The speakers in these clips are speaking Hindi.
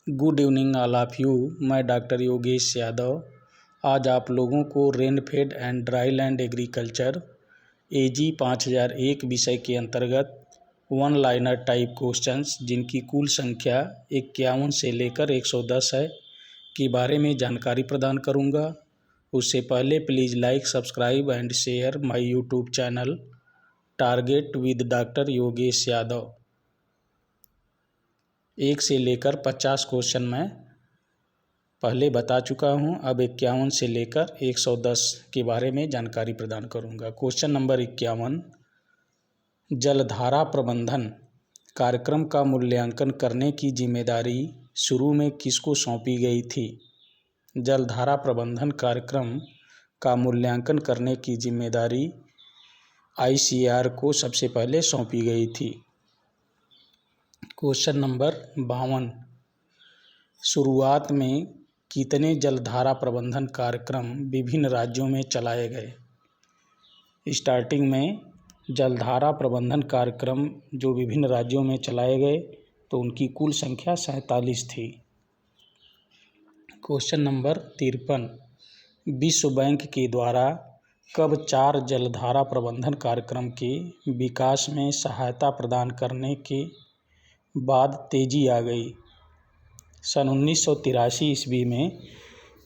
Good evening all of you. मैं डॉक्टर योगेश यादव आज आप लोगों को rainfed and dryland agriculture AG 5001 विषय के अंतर्गत वन लाइनर टाइप क्वेश्चंस जिनकी कुल संख्या 51 से लेकर 110 है के बारे में जानकारी प्रदान करूंगा। उससे पहले please like, subscribe and share my YouTube channel target with doctor Yogesh Yadav. 1 से लेकर 50 क्वेश्चन मैं पहले बता चुका हूं। अब 51 से लेकर 110 के बारे में जानकारी प्रदान करूंगा। क्वेश्चन नंबर 51, जलधारा प्रबंधन कार्यक्रम का मूल्यांकन करने की जिम्मेदारी शुरू में किसको सौंपी गई थी? जलधारा प्रबंधन कार्यक्रम का मूल्यांकन करने की जिम्मेदारी ICAR को सबसे पहले सौंपी गई थी। क्वेश्चन नंबर 52, शुरुआत में कितने जलधारा प्रबंधन कार्यक्रम विभिन्न राज्यों में चलाए गए? स्टार्टिंग में जलधारा प्रबंधन कार्यक्रम जो विभिन्न राज्यों में चलाए गए तो उनकी कुल संख्या 47 थी। क्वेश्चन नंबर 53, विश्व बैंक के द्वारा कब 4 जलधारा प्रबंधन कार्यक्रम के विकास में सहायता प्रदान करने के बाद तेजी आ गई? सन 1983 ईस्वी में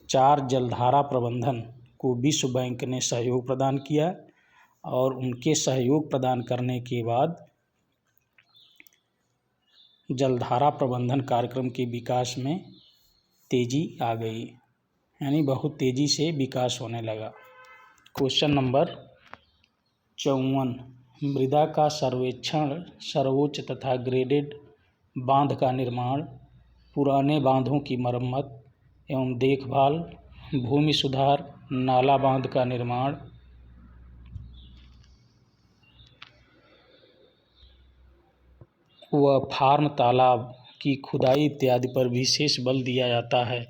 4 जलधारा प्रबंधन को विश्व बैंक ने सहयोग प्रदान किया और उनके सहयोग प्रदान करने के बाद जलधारा प्रबंधन कार्यक्रम के विकास में तेजी आ गई, यानी बहुत तेज़ी से विकास होने लगा। क्वेश्चन नंबर 54, मृदा का सर्वेक्षण, सर्वोच्च तथा ग्रेडेड बांध का निर्माण, पुराने बांधों की मरम्मत एवं देखभाल, भूमि सुधार, नाला बांध का निर्माण, व फार्म तालाब की खुदाई इत्यादि पर विशेष बल दिया जाता है।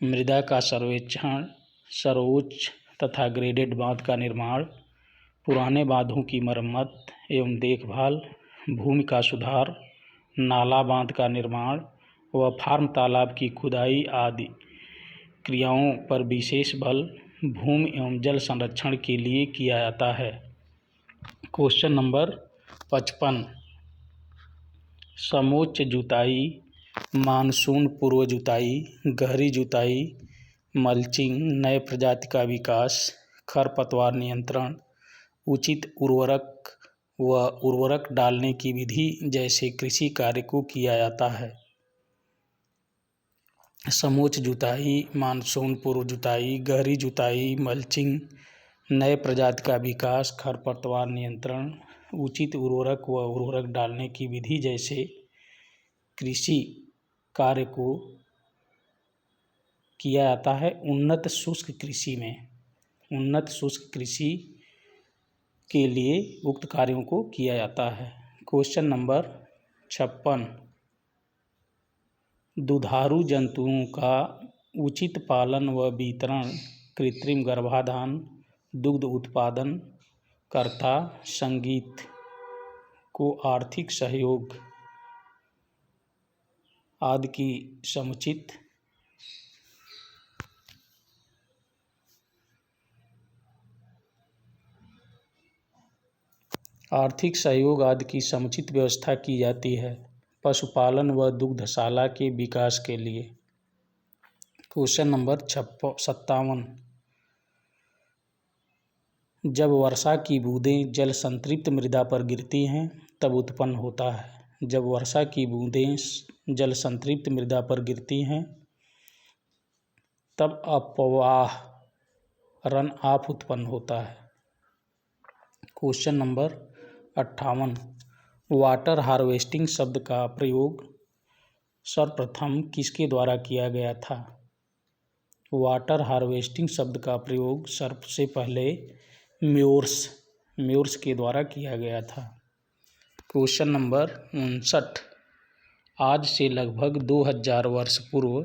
मृदा का सर्वेक्षण, सर्वोच्च तथा ग्रेडेड बांध का निर्माण, पुराने बांधों की मरम्मत एवं देखभाल, भूमि का सुधार, नाला बांध का निर्माण व फार्म तालाब की खुदाई आदि क्रियाओं पर विशेष बल भूमि एवं जल संरक्षण के लिए किया जाता है। क्वेश्चन नंबर 55, समोच्च जुताई, मानसून पूर्व जुताई, गहरी जुताई, मल्चिंग, नए प्रजाति का विकास, खरपतवार नियंत्रण, उचित उर्वरक व उर्वरक डालने की विधि जैसे कृषि कार्य को किया जाता है। समोच्च जुताई, मानसून पूर्व जुताई, गहरी जुताई, मल्चिंग, नए प्रजाति का विकास, खरपतवार नियंत्रण, उचित उर्वरक व उर्वरक डालने की विधि जैसे कृषि कार्य को किया जाता है उन्नत शुष्क कृषि में। उन्नत शुष्क कृषि के लिए उक्त कार्यों को किया जाता है। क्वेश्चन नंबर 56, दुधारू जंतुओं का उचित पालन व वितरण, कृत्रिम गर्भाधान, दुग्ध उत्पादन कर्ता संगीत को आर्थिक सहयोग आदि की समुचित व्यवस्था की जाती है पशुपालन व दुग्धशाला के विकास के लिए। क्वेश्चन नंबर 57, जब वर्षा की बूंदें जल संतृप्त मृदा पर गिरती हैं तब उत्पन्न होता है। जब वर्षा की बूंदें जल संतृप्त मृदा पर गिरती हैं तब अपवाह रन ऑफ उत्पन्न होता है। क्वेश्चन नंबर 58, वाटर हार्वेस्टिंग शब्द का प्रयोग सर्वप्रथम किसके द्वारा किया गया था? वाटर हार्वेस्टिंग शब्द का प्रयोग सबसे पहले म्योर्स के द्वारा किया गया था। क्वेश्चन नंबर 59, आज से लगभग 2000 वर्ष पूर्व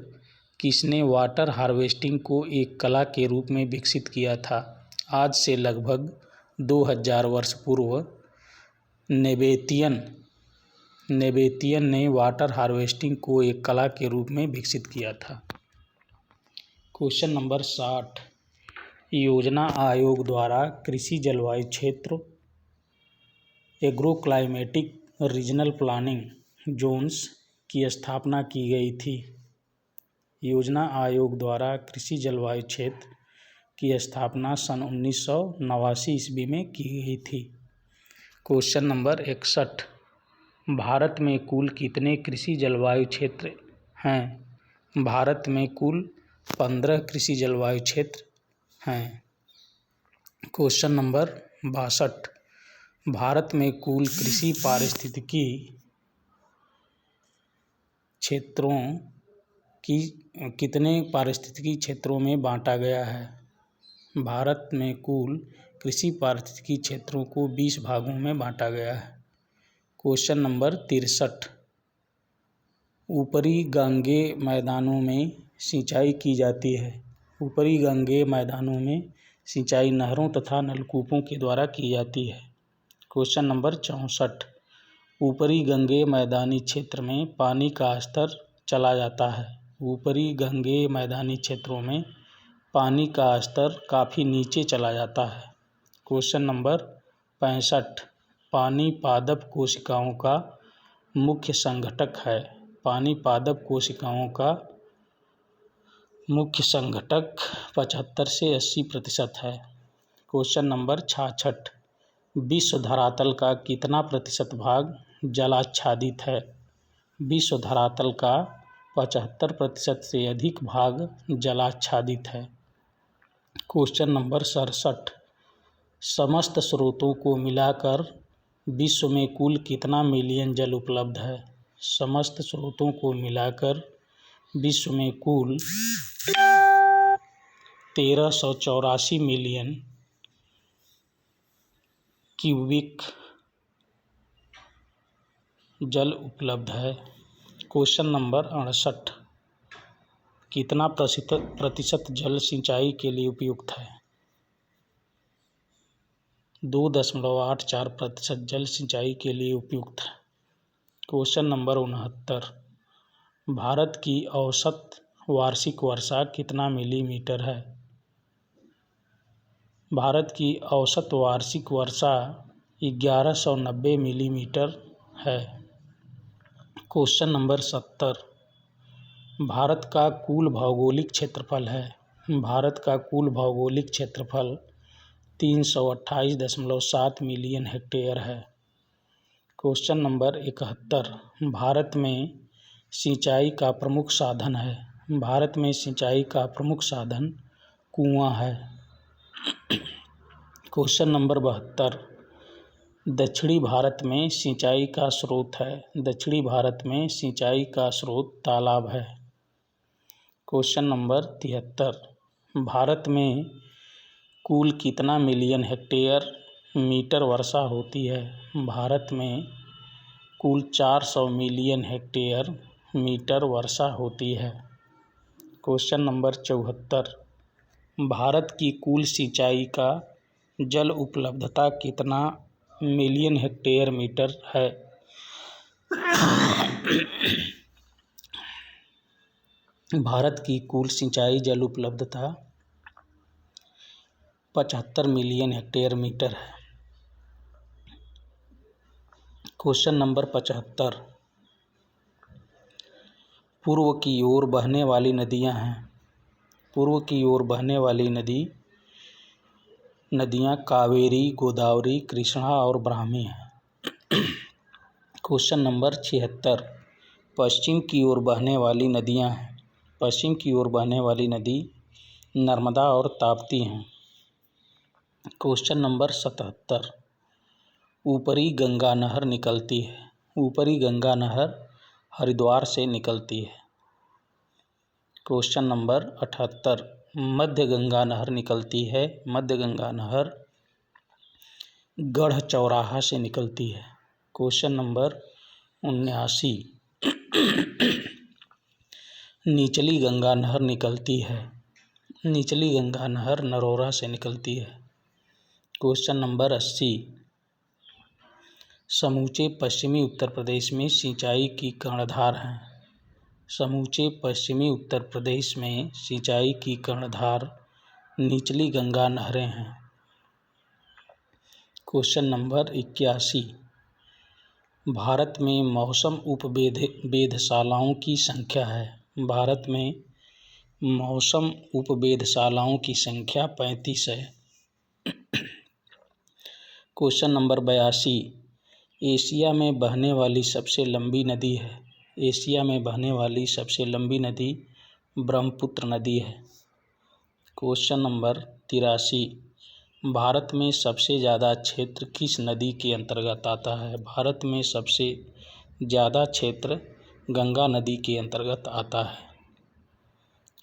किसने वाटर हार्वेस्टिंग को एक कला के रूप में विकसित किया था? आज से लगभग 2000 वर्ष पूर्व नेबेतियन ने वाटर हार्वेस्टिंग को एक कला के रूप में विकसित किया था। क्वेश्चन नंबर 60, योजना आयोग द्वारा कृषि जलवायु क्षेत्र agro climatic regional planning zones की स्थापना की गई थी। योजना आयोग द्वारा कृषि जलवायु क्षेत्र की स्थापना सन 1989 ईस्वी में की गई थी। क्वेश्चन नंबर 61, भारत में कुल कितने कृषि जलवायु क्षेत्र हैं? भारत में कुल 15 कृषि जलवायु क्षेत्र हैं। क्वेश्चन नंबर 62, भारत में कुल कृषि पारिस्थितिकी क्षेत्रों की कितने पारिस्थितिकी क्षेत्रों में बांटा गया है? भारत में कुल कृषि पारिस्थितिकी क्षेत्रों को 20 भागों में बांटा गया है। क्वेश्चन नंबर 63, ऊपरी गंगे मैदानों में सिंचाई की जाती है। ऊपरी गंगे मैदानों में सिंचाई नहरों तथा नलकूपों के द्वारा की जाती है। क्वेश्चन नंबर 64, ऊपरी गंगे मैदानी क्षेत्र में पानी का स्तर चला जाता है। ऊपरी गंगे मैदानी क्षेत्रों में पानी का स्तर काफ़ी नीचे चला जाता है। क्वेश्चन नंबर 65, पानी पादप कोशिकाओं का मुख्य संघटक है। पानी पादप कोशिकाओं का मुख्य संघटक 75 से 80% है। क्वेश्चन नंबर 66, विश्व धरातल का कितना प्रतिशत भाग जलाच्छादित है? विश्व धरातल का 75% से अधिक भाग जलाच्छादित है। क्वेश्चन नंबर 67, समस्त स्रोतों को मिलाकर विश्व में कुल कितना मिलियन जल उपलब्ध है? समस्त स्रोतों को मिलाकर विश्व में कुल 1384 मिलियन क्यूबिक जल उपलब्ध है। क्वेश्चन नंबर 68, कितना प्रतिशत जल सिंचाई के लिए उपयुक्त है? 2.84% जल सिंचाई के लिए उपयुक्त है। क्वेश्चन नंबर 69, भारत की औसत वार्षिक वर्षा कितना मिलीमीटर है? भारत की औसत वार्षिक वर्षा 1190 मिलीमीटर है। क्वेश्चन नंबर 70, भारत का कुल भौगोलिक क्षेत्रफल है। भारत का कुल भौगोलिक क्षेत्रफल 328.7 मिलियन हेक्टेयर है। क्वेश्चन नंबर 71, भारत में सिंचाई का प्रमुख साधन है। भारत में सिंचाई का प्रमुख साधन कुआं है। क्वेश्चन नंबर 72, दक्षिणी भारत में सिंचाई का स्रोत है। दक्षिणी भारत में सिंचाई का स्रोत तालाब है। क्वेश्चन नंबर 73, भारत में कुल कितना मिलियन हेक्टेयर मीटर वर्षा होती है? भारत में कुल 400 मिलियन हेक्टेयर मीटर वर्षा होती है। क्वेश्चन नंबर 74, भारत की कुल सिंचाई का जल उपलब्धता कितना मिलियन हेक्टेयर मीटर है? भारत की कुल सिंचाई जल उपलब्धता 75 मिलियन हेक्टेयर मीटर है। क्वेश्चन नंबर 75, पूर्व की ओर बहने वाली नदियां हैं। पूर्व की ओर बहने वाली नदियां कावेरी, गोदावरी, कृष्णा और ब्राह्मी हैं। क्वेश्चन नंबर 76, पश्चिम की ओर बहने वाली नदियां हैं। पश्चिम की ओर बहने वाली नदी नर्मदा और ताप्ती हैं। क्वेश्चन नंबर 77, ऊपरी गंगा नहर निकलती है। ऊपरी गंगा नहर हरिद्वार से निकलती है। क्वेश्चन नंबर 78, मध्य गंगा नहर निकलती है। मध्य गंगा नहर गढ़ चौराहा से निकलती है। क्वेश्चन नंबर 79, निचली गंगा नहर निकलती है। निचली गंगा नहर नरोरा से निकलती है। क्वेश्चन नंबर 80, समूचे पश्चिमी उत्तर प्रदेश में सिंचाई की कर्णधार हैं। समूचे पश्चिमी उत्तर प्रदेश में सिंचाई की कर्णधार निचली गंगा नहरें हैं। Question number 81। भारत में मौसम उपवेधशालाओं की संख्या है। भारत में मौसम उपवेधशालाओं की संख्या 35 है। Question number 82। एशिया में बहने वाली सबसे लंबी नदी है। एशिया में बहने वाली सबसे लंबी नदी ब्रह्मपुत्र नदी है। Question number 83। भारत में सबसे ज़्यादा क्षेत्र किस नदी के अंतर्गत आता है। भारत में सबसे ज़्यादा क्षेत्र गंगा नदी के अंतर्गत आता है।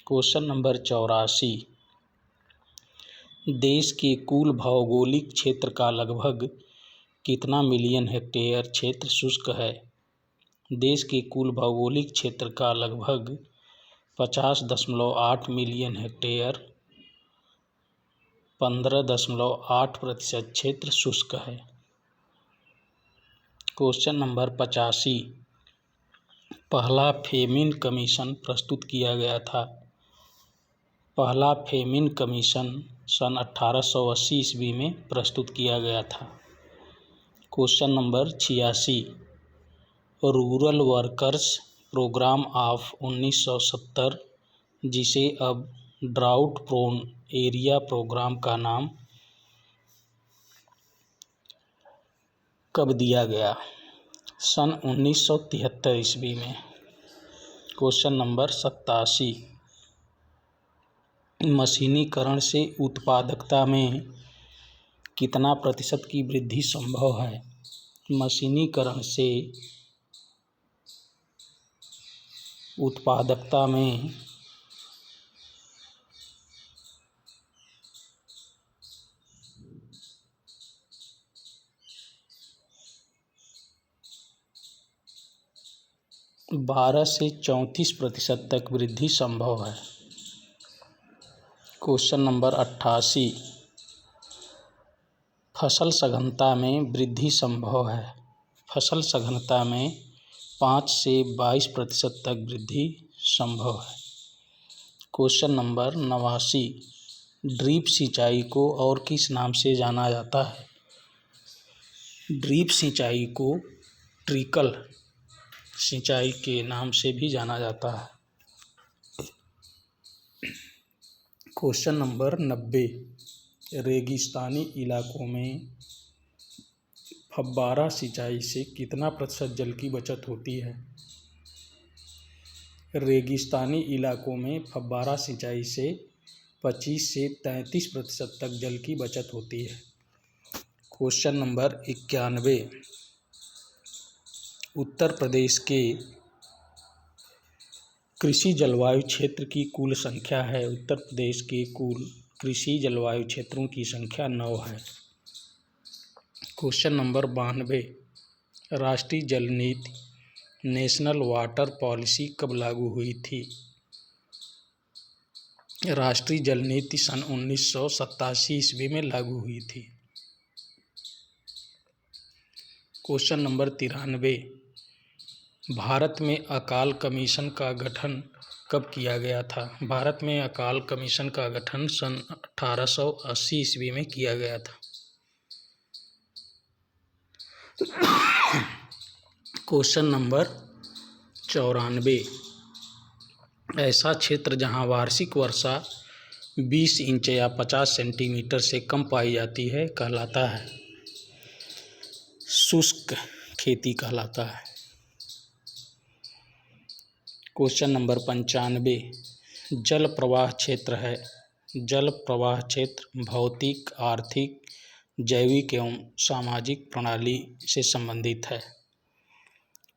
Question number 84। देश के कुल भौगोलिक क्षेत्र का लगभग कितना मिलियन हेक्टेयर क्षेत्र शुष्क है। देश के कुल भौगोलिक क्षेत्र का लगभग 50.8 मिलियन हेक्टेयर 15.8% क्षेत्र शुष्क है। Question number 85। पहला फेमिन कमीशन प्रस्तुत किया गया था। पहला फेमिन कमीशन सन 1880 ईस्वी में प्रस्तुत किया गया था। Question number 86। Rural workers programme of 1970 जिसे अब ड्राउट प्रोन एरिया प्रोग्राम का नाम कब दिया गया। सन 1973 ईस्वी में। Question number 87। मशीनीकरण से उत्पादकता में कितना प्रतिशत की वृद्धि संभव है। मशीनीकरण से उत्पादकता में 12 से 34% तक वृद्धि संभव है। Question number 88। फसल सघनता में वृद्धि संभव है। फसल सघनता में 5 से 22% तक वृद्धि संभव है। Question number 89। ड्रिप सिंचाई को और किस नाम से जाना जाता है। ड्रिप सिंचाई को ट्रिकल सिंचाई के नाम से भी जाना जाता है। Question number 90। रेगिस्तानी इलाकों में फव्वारा सिंचाई से कितना प्रतिशत जल की बचत होती है। रेगिस्तानी इलाकों में फव्वारा सिंचाई से 25 से 33% तक जल की बचत होती है। Question number 91। उत्तर प्रदेश के कृषि जलवायु क्षेत्र की कुल संख्या है। उत्तर प्रदेश के कुल कृषि जलवायु क्षेत्रों की संख्या 9 है। Question number 92। राष्ट्रीय जल नीति नेशनल वाटर पॉलिसी कब लागू हुई थी। राष्ट्रीय जल नीति सन 1987 ईस्वी में लागू हुई थी। Question number 93। भारत में अकाल कमीशन का गठन कब किया गया था। भारत में अकाल कमीशन का गठन सन 1880 ईस्वी में किया गया था। Question number 94। ऐसा क्षेत्र जहां वार्षिक वर्षा 20 इंच या 50 सेंटीमीटर से कम पाई जाती है कहलाता है। शुष्क खेती कहलाता है। Question number 95। जल प्रवाह क्षेत्र है। जल प्रवाह क्षेत्र भौतिक, आर्थिक, जैविक एवं सामाजिक प्रणाली से संबंधित है।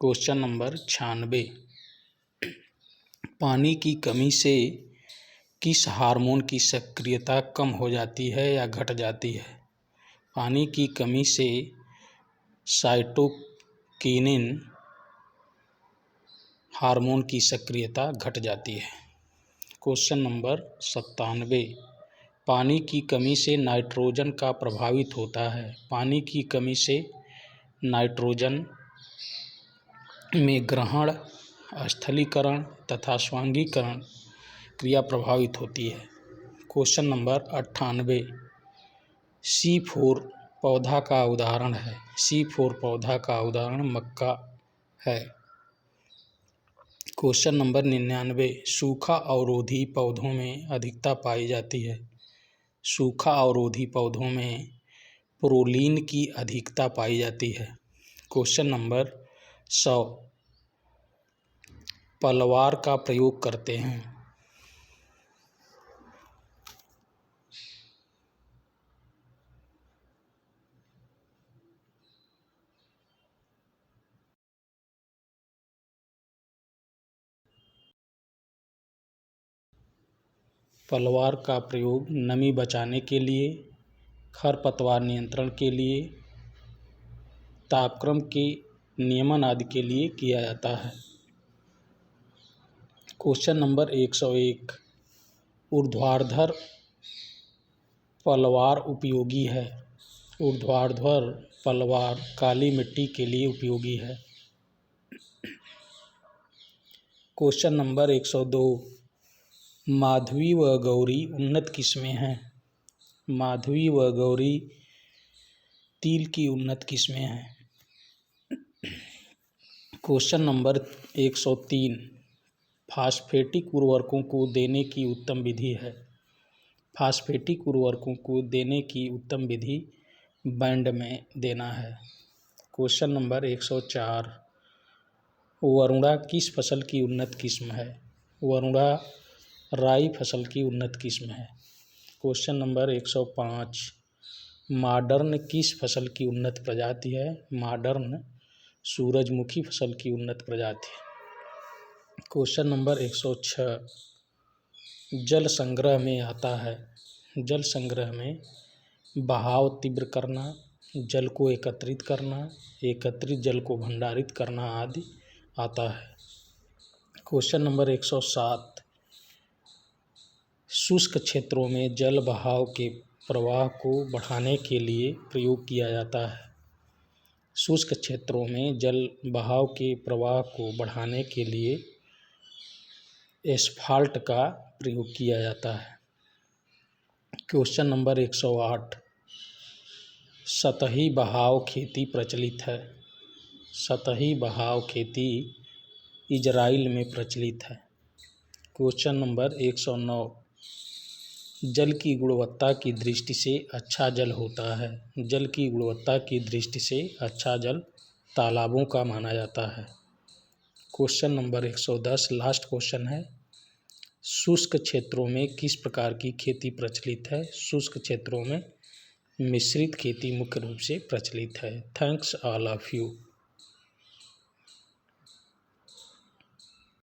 Question number 96। पानी की कमी से किस हार्मोन की सक्रियता कम हो जाती है या घट जाती है। पानी की कमी से साइटोकिनिन हार्मोन की सक्रियता घट जाती है। Question number 97। पानी की कमी से नाइट्रोजन का प्रभावित होता है। पानी की कमी से नाइट्रोजन में ग्रहण, स्थलीकरण तथा स्वांगीकरण क्रिया प्रभावित होती है। क्वेश्चन नंबर 98, C4 पौधा का उदाहरण है। C4 पौधा का उदाहरण मक्का है। क्वेश्चन नंबर 99, सूखा अवरोधी पौधों में अधिकता पाई जाती है। सूखा अवरोधी पौधों में प्रोलीन की अधिकता पाई जाती है। क्वेश्चन नंबर 100, पलवार का प्रयोग करते हैं। पलवार का प्रयोग नमी बचाने के लिए, खरपतवार नियंत्रण के लिए, तापक्रम के नियमन आदि के लिए किया जाता है। क्वेश्चन नंबर 101, ऊर्ध्वाधर पलवार उपयोगी है। ऊर्ध्वाधर पलवार काली मिट्टी के लिए उपयोगी है। क्वेश्चन नंबर 102, माधवी व गौरी उन्नत किस्में हैं। माधवी व गौरी तिल की उन्नत किस्में हैं। क्वेश्चन नंबर 103, फास्फेटिक उर्वरकों को देने की उत्तम विधि है। फास्फेटिक उर्वरकों को देने की उत्तम विधि बैंड में देना है। क्वेश्चन नंबर 104, वरुणा किस फसल की उन्नत किस्म है। वरुणा राई फसल की उन्नत किस्म है। क्वेश्चन नंबर 105, मॉडर्न किस फसल की उन्नत प्रजाति है। मॉडर्न सूरजमुखी फसल की उन्नत प्रजाति है। क्वेश्चन नंबर 106, जल संग्रह में आता है। जल संग्रह में बहाव तीव्र करना, जल को एकत्रित करना, एकत्रित जल को भंडारित करना आदि आता है। क्वेश्चन नंबर 107, शुष्क क्षेत्रों में जल बहाव के प्रवाह को बढ़ाने के लिए प्रयोग किया जाता है। शुष्क क्षेत्रों में जल बहाव के प्रवाह को बढ़ाने के लिए एस्फाल्ट का प्रयोग किया जाता है। क्वेश्चन नंबर 108, सतही बहाव खेती प्रचलित है। सतही बहाव खेती इजराइल में प्रचलित है। क्वेश्चन नंबर 109, जल की गुणवत्ता की दृष्टि से अच्छा जल होता है। जल की गुणवत्ता की दृष्टि से अच्छा जल तालाबों का माना जाता है। क्वेश्चन नंबर 110 लास्ट क्वेश्चन है, शुष्क क्षेत्रों में किस प्रकार की खेती प्रचलित है। शुष्क क्षेत्रों में मिश्रित खेती मुख्य रूप से प्रचलित है। Thanks all of you.